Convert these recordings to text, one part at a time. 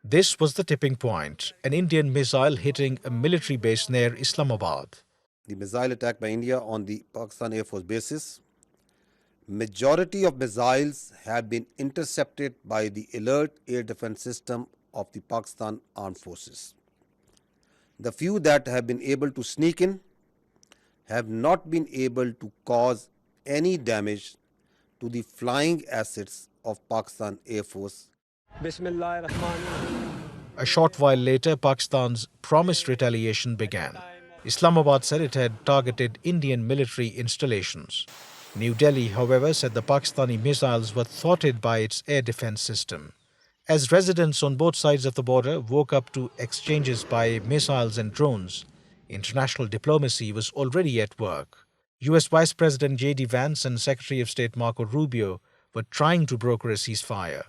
This was the tipping point, an Indian missile hitting a military base near Islamabad. The missile attack by India on the Pakistan Air Force bases. Majority of missiles have been intercepted by the alert air defense system of the Pakistan Armed Forces. The few that have been able to sneak in have not been able to cause any damage to the flying assets of Pakistan Air Force. A short while later, Pakistan's promised retaliation began. Islamabad said it had targeted Indian military installations. New Delhi, however, said the Pakistani missiles were thwarted by its air defense system. As residents on both sides of the border woke up to exchanges by missiles and drones, international diplomacy was already at work. US Vice President J.D. Vance and Secretary of State Marco Rubio were trying to broker a ceasefire.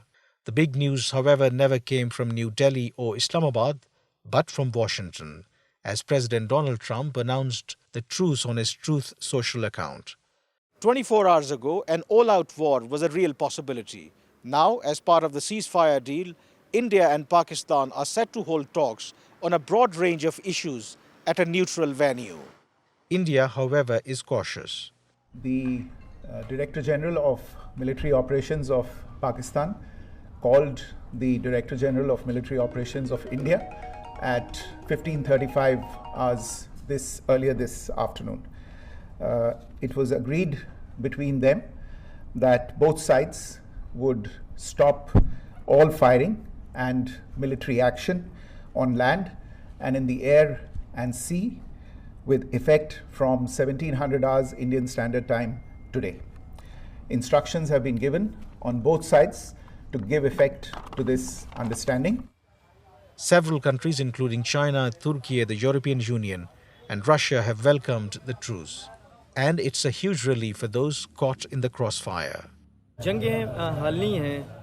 The big news, however, never came from New Delhi or Islamabad, but from Washington, as President Donald Trump announced the truce on his Truth Social account. 24 hours ago, an all-out war was a real possibility. Now, as part of the ceasefire deal, India and Pakistan are set to hold talks on a broad range of issues at a neutral venue. India, however, is cautious. The Director General of Military Operations of Pakistan called the Director General of Military Operations of India at 15:35 hours earlier this afternoon. It was agreed between them that both sides would stop all firing and military action on land and in the air and sea with effect from 1700 hours Indian Standard Time today. Instructions have been given on both sides to give effect to this understanding. Several countries, including China, Turkey, the European Union, and Russia, have welcomed the truce. And it's a huge relief for those caught in the crossfire.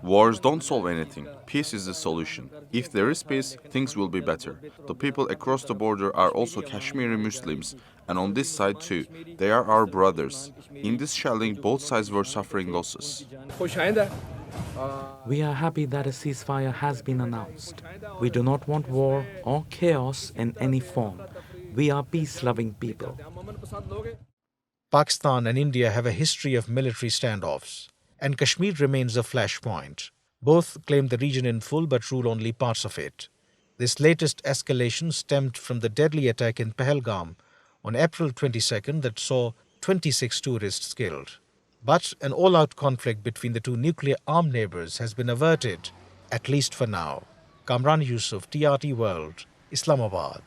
Wars don't solve anything. Peace is the solution. If there is peace, things will be better. The people across the border are also Kashmiri Muslims, and on this side too, they are our brothers. In this shelling, both sides were suffering losses. We are happy that a ceasefire has been announced. We do not want war or chaos in any form. We are peace-loving people. Pakistan and India have a history of military standoffs, and Kashmir remains a flashpoint. Both claim the region in full but rule only parts of it. This latest escalation stemmed from the deadly attack in Pahalgam on April 22nd that saw 26 tourists killed. But an all-out conflict between the two nuclear-armed neighbors has been averted, at least for now. Kamran Yousaf, TRT World, Islamabad.